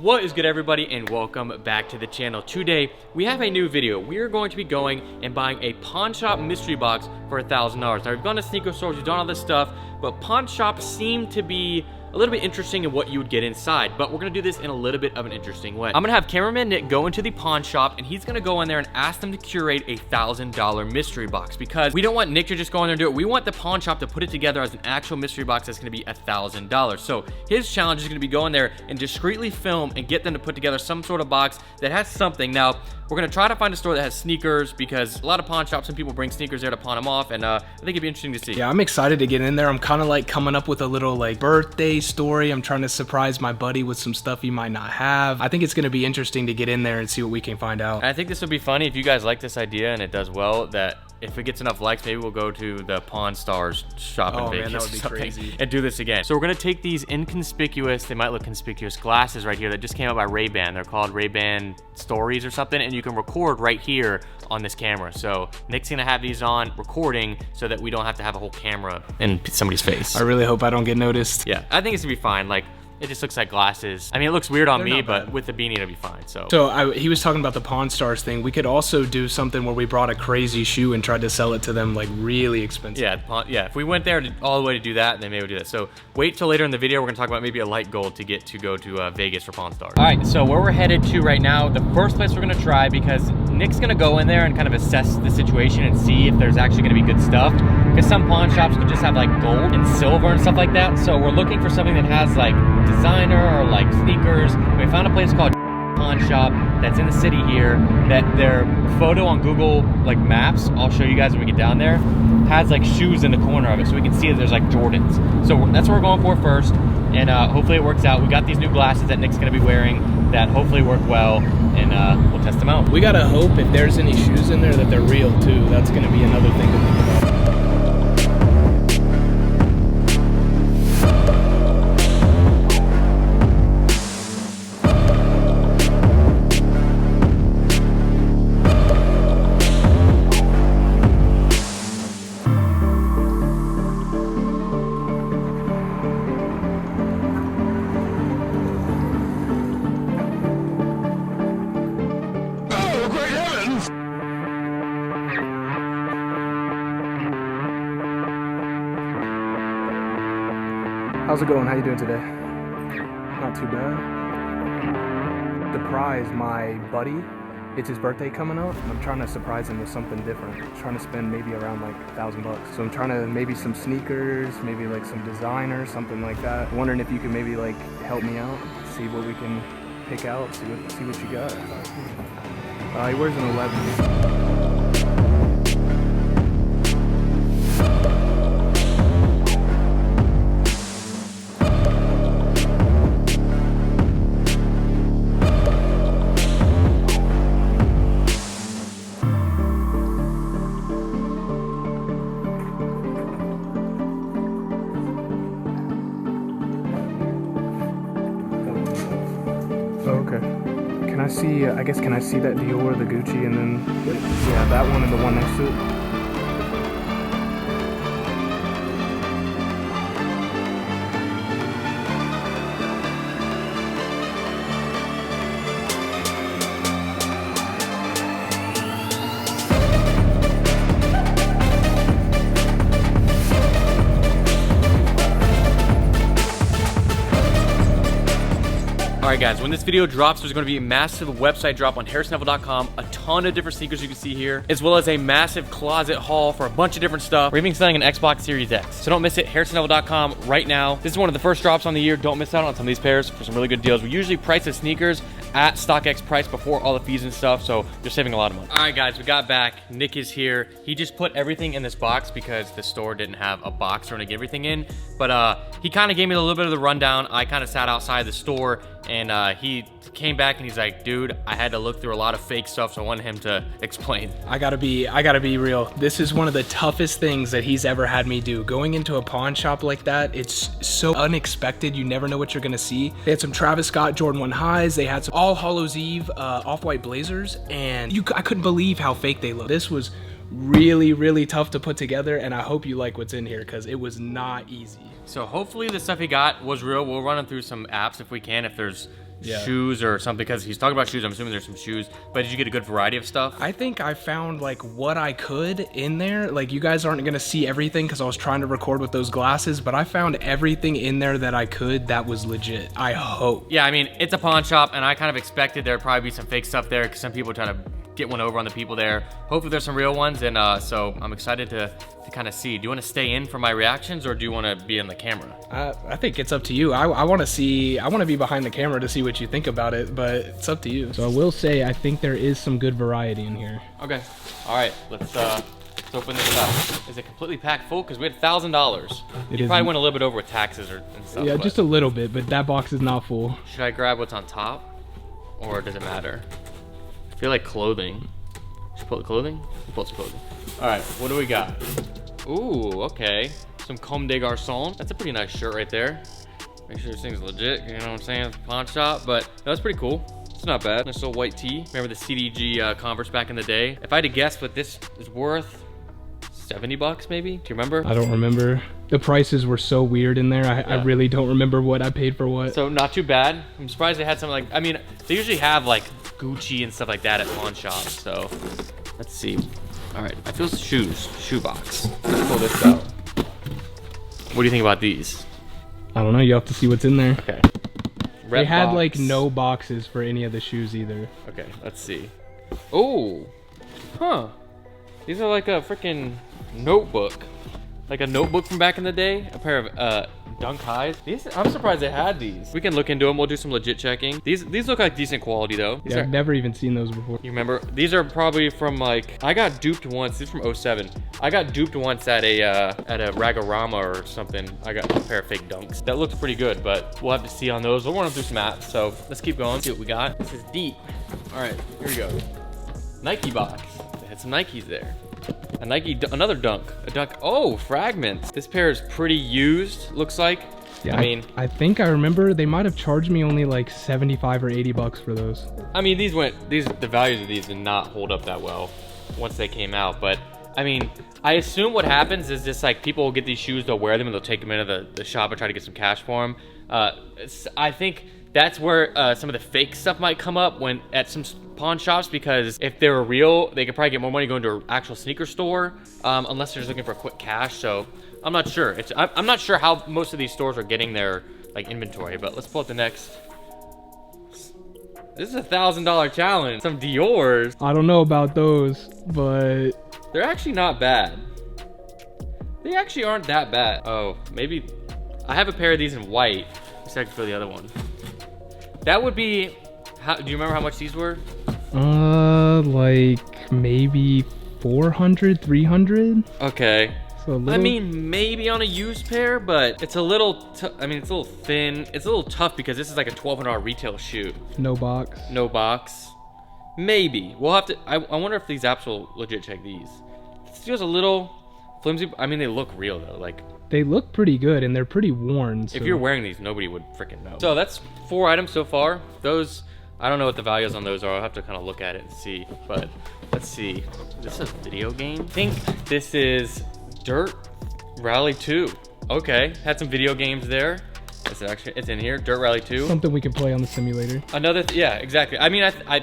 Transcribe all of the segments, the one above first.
What is good, everybody, and welcome back to the channel. Today we have a new video. We are going to be going and buying a pawn shop mystery box for $1,000. Now, we've gone to sneaker stores, we've done all this stuff, but pawn shops seem to be a little bit interesting in what you would get inside, but we're gonna do this in a little bit of an interesting way. I'm gonna have cameraman Nick go into the pawn shop, and he's gonna go in there and ask them to curate a $1,000 mystery box, because we don't want Nick to just go in there and do it. We want the pawn shop to put it together as an actual mystery box that's gonna be $1,000. So his challenge is gonna be go in there and discreetly film and get them to put together some sort of box that has something. Now, we're gonna try to find a store that has sneakers, because a lot of pawn shops, some people bring sneakers there to pawn them off, and I think it'd be interesting to see. Yeah, I'm excited to get in there. I'm kind of like coming up with a little like birthday story. I'm trying to surprise my buddy with some stuff he might not have. I think it's gonna be interesting to get in there and see what we can find out. And I think this would be funny if you guys like this idea and it does well, that if it gets enough likes, maybe we'll go to the Pawn Stars shop in Vegas, man, that would be crazy, and do this again. So we're gonna take these inconspicuous, they might look conspicuous, glasses right here that just came out by Ray-Ban. They're called Ray-Ban Stories or something, and you can record right here on this camera. So Nick's gonna have these on recording so that we don't have to have a whole camera in somebody's face. I really hope I don't get noticed. Yeah, I think it's gonna be fine. Like, it just looks like glasses. I mean, it looks weird on They're me, not but bad. with the beanie, it'll be fine. So he was talking about the Pawn Stars thing. We could also do something where we brought a crazy shoe and tried to sell it to them like really expensive. yeah, if we went there all the way to do that, then maybe we'll do that. So wait till later in the video. We're gonna talk about maybe a light gold to go to Vegas for Pawn Stars. All right, so where we're headed to right now, the first place we're gonna try, because Nick's gonna go in there and kind of assess the situation and see if there's actually gonna be good stuff. Because some pawn shops could just have like gold and silver and stuff like that. So we're looking for something that has like designer or like sneakers. We found a place called Pawn Shop that's in the city here, that their photo on Google like Maps, I'll show you guys when we get down there, has like shoes in the corner of it, so we can see that there's like Jordans. So that's what we're going for first, and hopefully it works out. We got these new glasses that Nick's gonna be wearing that hopefully work well, and we'll test them out. We gotta hope if there's any shoes in there that they're real too. That's gonna be another thing to think about. How's it going? How you doing today? Not too bad. Surprise my buddy. It's his birthday coming up. I'm trying to surprise him with something different. I'm trying to spend maybe around like $1,000. So I'm trying to maybe some sneakers, maybe like some designer, something like that. I'm wondering if you can maybe like help me out, see what we can pick out, see what you got. He wears an 11. Can I see that Dior, the Gucci, and then, yeah, that one and the one next to it? Alright guys, when this video drops, there's going to be a massive website drop on harrisonnevel.com, a ton of different sneakers you can see here, as well as a massive closet haul for a bunch of different stuff. We're even selling an Xbox Series X. So don't miss it, harrisonnevel.com right now. This is one of the first drops on the year. Don't miss out on some of these pairs for some really good deals. We usually price the sneakers at StockX price before all the fees and stuff, so you're saving a lot of money. Alright guys, we got back. Nick is here. He just put everything in this box because the store didn't have a box for him to get everything in, but he kind of gave me a little bit of the rundown. I kind of sat outside the store, and he came back and he's like, dude, I had to look through a lot of fake stuff, so I wanted him to explain. I gotta be real. This is one of the toughest things that he's ever had me do. Going into a pawn shop like that, it's so unexpected. You never know what you're gonna see. They had some Travis Scott Jordan 1 highs. They had some All Hallows Eve off-white blazers, and I couldn't believe how fake they looked. This was really tough to put together, and I hope you like what's in here because it was not easy. So hopefully the stuff he got was real. We'll run him through some apps if we can, if there's shoes or something, because he's talking about shoes. I'm assuming there's some shoes, but did you get a good variety of stuff? I think I found like what I could in there. Like, you guys aren't gonna see everything because I was trying to record with those glasses, but I found everything in there that I could that was legit, I hope. Yeah, I mean, it's a pawn shop, and I kind of expected there'd probably be some fake stuff there because some people trying to get one over on the people there. Hopefully there's some real ones, and so I'm excited to kind of see. Do you want to stay in for my reactions, or do you want to be in the camera? I think it's up to you. I want to be behind the camera to see what you think about it, but it's up to you. So I will say, I think there is some good variety in here. Okay. All right. Let's open this up. Is it completely packed full? Because we had $1,000. You probably went a little bit over with taxes and stuff. Yeah, just a little bit, but that box is not full. Should I grab what's on top, or does it matter? I feel like clothing. Should I pull the clothing? We'll pull some clothing. All right. What do we got? Ooh, okay. Some Comme des Garçons. That's a pretty nice shirt right there. Make sure this thing's legit, you know what I'm saying? It's a pawn shop, but that's pretty cool. It's not bad. Nice little white tee. Remember the CDG Converse back in the day? If I had to guess what this is worth, 70 bucks maybe? Do you remember? I don't remember. The prices were so weird in there. I really don't remember what I paid for what. So not too bad. I'm surprised they had something like, I mean, they usually have like Gucci and stuff like that at pawn shops, so let's see. All right, I feel shoebox. Let's pull this out. What do you think about these? I don't know, you have to see what's in there. Okay. They had like no boxes for any of the shoes either. Okay, let's see. Oh, huh. These are like a freaking notebook. Like a notebook from back in the day. A pair of Dunk Highs. I'm surprised they had these. We can look into them. We'll do some legit checking. These look like decent quality though. Yeah, I've never even seen those before. You remember? These are probably from like, I got duped once. These are from 07. I got duped once at a Ragorama or something. I got a pair of fake Dunks. That looked pretty good, but we'll have to see on those. We'll run through some apps. So let's keep going. See what we got. This is deep. All right, here we go. Nike box. They had some Nikes there. A Nike, another Dunk. A Dunk. Oh, fragments. This pair is pretty used, looks like. Yeah, I mean, I think I remember they might have charged me only like 75 or 80 bucks for those. I mean, the values of these did not hold up that well once they came out. But I mean, I assume what happens is just like people will get these shoes, they'll wear them, and they'll take them into the shop and try to get some cash for them. I think that's where some of the fake stuff might come up when at some pawn shops, because if they were real, they could probably get more money going to an actual sneaker store, unless they're just looking for quick cash. So I'm not sure. I'm not sure how most of these stores are getting their like inventory, but let's pull up the next. This is a $1,000 challenge. Some Dior's. I don't know about those, but they're actually not bad. They actually aren't that bad. Oh, maybe I have a pair of these in white. Let's check for the other one. That would be, do you remember how much these were? Like maybe 400, 300. Okay. So I mean, maybe on a used pair, but it's a little, I mean, it's a little thin. It's a little tough because this is like a $1,200 retail shoe. No box. No box. Maybe. We'll have to, I wonder if these apps will legit check these. It feels a little flimsy. I mean, they look real though. Like, they look pretty good and they're pretty worn. So. If you're wearing these, nobody would freaking know. So that's 4 items so far. Those, I don't know what the values on those are. I'll have to kind of look at it and see. But let's see. Is this a video game? I think this is Dirt Rally 2. Okay, had some video games there. It's in here. Dirt Rally 2. Something we can play on the simulator. Yeah, exactly. I mean, I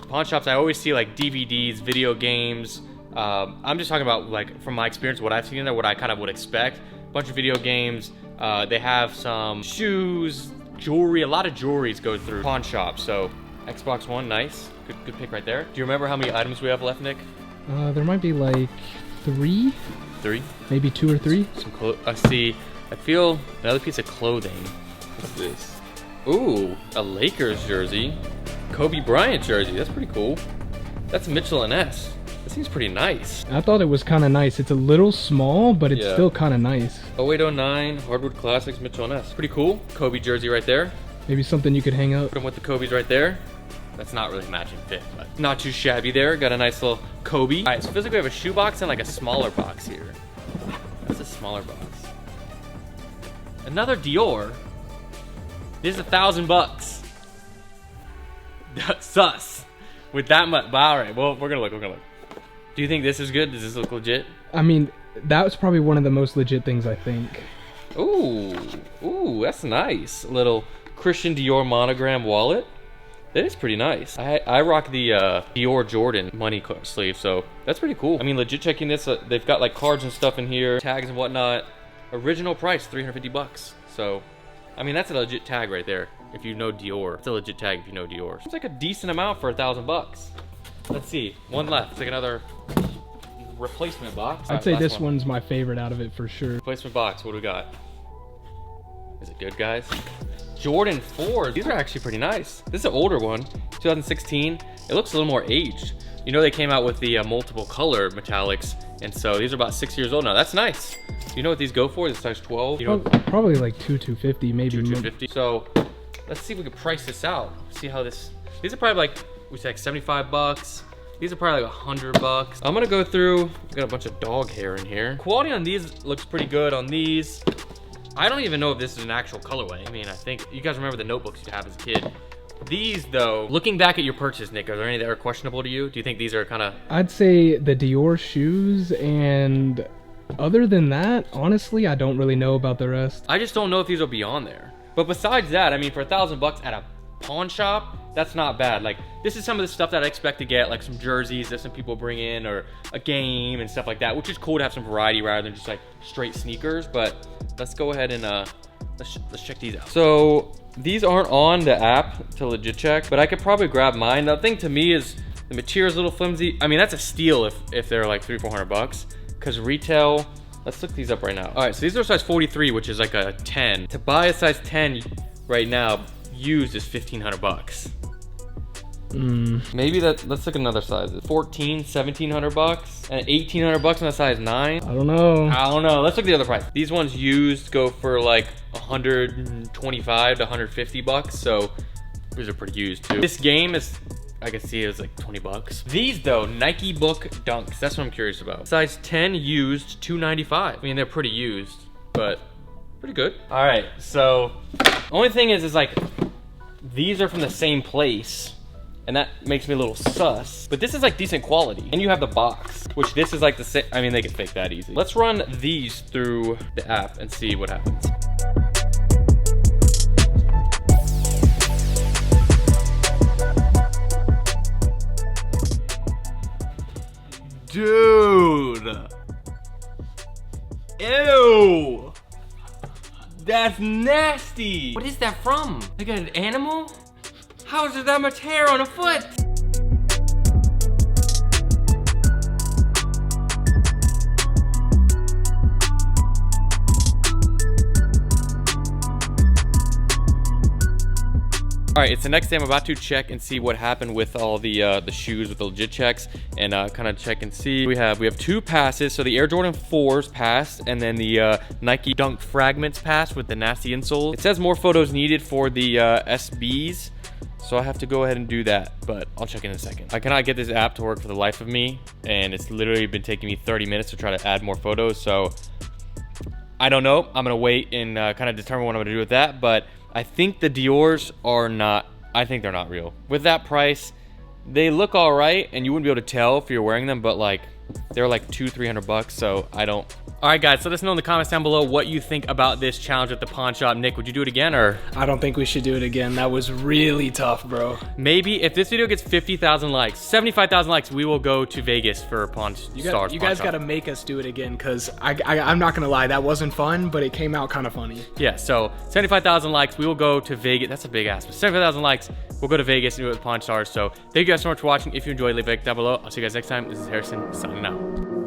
pawn shops, I always see like DVDs, video games. I'm just talking about like from my experience, what I've seen in there, what I kind of would expect. Bunch of video games. They have some shoes, jewelry. A lot of jewelries go through pawn shops. So Xbox One, nice. Good pick right there. Do you remember how many items we have left, Nick? There might be like 3. 3? Maybe 2 or 3. I see. I feel another piece of clothing. What's this? Ooh, a Lakers jersey. Kobe Bryant jersey. That's pretty cool. That's Mitchell & S. That seems pretty nice. I thought it was kind of nice. It's a little small, but it's still kind of nice. 0809 Hardwood Classics Mitchell & S. Pretty cool. Kobe jersey right there. Maybe something you could hang up. Put them with the Kobe's right there. That's not really matching fit, but not too shabby there. Got a nice little Kobe. All right, so it feels like we have a shoe box and like a smaller box here. That's a smaller box. Another Dior. This is $1,000. Sus. With that much, but all right, well, we're gonna look. Do you think this is good? Does this look legit? I mean, that was probably one of the most legit things, I think. Ooh, that's nice. A little Christian Dior monogram wallet. That is pretty nice. I rock the Dior Jordan money sleeve, so that's pretty cool. I mean, legit checking this, they've got like cards and stuff in here, tags and whatnot. Original price, 350 bucks. So, I mean, that's a legit tag right there. If you know Dior, it's a legit tag if you know Dior. It's like a decent amount for $1,000 bucks. Let's see, one left. It's like another replacement box. I'd say this one's my favorite out of it for sure. Replacement box, what do we got? Is it good, guys? Jordan 4s, these are actually pretty nice. This is an older one, 2016. It looks a little more aged. You know, they came out with the multiple color metallics, and so these are about 6 years old now. That's nice. You know what these go for? This size 12. You know, probably like $250, maybe. $250. So let's see if we can price this out. See how this. These are probably like, we said like 75 bucks. These are probably like 100 bucks. I'm gonna go through. We got a bunch of dog hair in here. Quality on these looks pretty good on these. I don't even know if this is an actual colorway. I mean, I think you guys remember the notebooks you'd have as a kid. These though, looking back at your purchase, Nick, are there any that are questionable to you? Do you think these are kind of? I'd say the Dior shoes, and other than that, honestly, I don't really know about the rest. I just don't know if these will be on there. But besides that, I mean, for $1,000 bucks at a pawn shop, that's not bad. Like, this is some of the stuff that I expect to get, like some jerseys that some people bring in, or a game and stuff like that, which is cool to have some variety rather than just like straight sneakers. But let's go ahead and let's check these out. So these aren't on the app to legit check, but I could probably grab mine. The thing to me is the material's a little flimsy. I mean, that's a steal if they're like $300-400 bucks, because retail, let's look these up right now. All right, so these are size 43, which is like a 10. To buy a size 10 right now, used is $1,500 bucks. Maybe let's look at another size. 14, 1,700 bucks, and 1,800 bucks on a size 9. I don't know. Let's look at the other price. These ones used go for like 125 to 150 bucks. So these are pretty used too. This game is, I can see it was like 20 bucks. These though, Nike Book Dunks. That's what I'm curious about. Size 10 used, $295. I mean, they're pretty used, but pretty good. All right, so only thing is like these are from the same place, and that makes me a little sus. But this is like decent quality, and you have the box, which this is like the same. I mean, they can fake that easy. Let's run these through the app and see what happens. Dude. Ew. That's nasty. What is that from? Like an animal? How is there that much hair on a foot? All right, it's the next day. I'm about to check and see what happened with all the shoes with the legit checks, and kind of check and see. We have 2 passes. So the Air Jordan 4s passed, and then the Nike Dunk Fragments passed with the nasty insole. It says more photos needed for the SBs, so I have to go ahead and do that, but I'll check in a second. I cannot get this app to work for the life of me, and it's literally been taking me 30 minutes to try to add more photos, so I don't know. I'm gonna wait and kind of determine what I'm gonna do with that, but I think the Dior's are not, I think they're not real. With that price, they look all right, and you wouldn't be able to tell if you're wearing them, but like, they're like $200-300 bucks, so I don't. All right, guys, so let us know in the comments down below what you think about this challenge at the pawn shop. Nick, would you do it again, or? I don't think we should do it again. That was really tough, bro. Maybe if this video gets 50,000 likes, 75,000 likes, we will go to Vegas for Pawn Stars. You guys got to make us do it again, because I'm not going to lie. That wasn't fun, but it came out kind of funny. Yeah, so 75,000 likes, we will go to Vegas. That's a big ass, but 75,000 likes, we'll go to Vegas and do it with Pawn Stars. So thank you guys so much for watching. If you enjoyed, leave a like down below. I'll see you guys next time. This is Harrison signing out.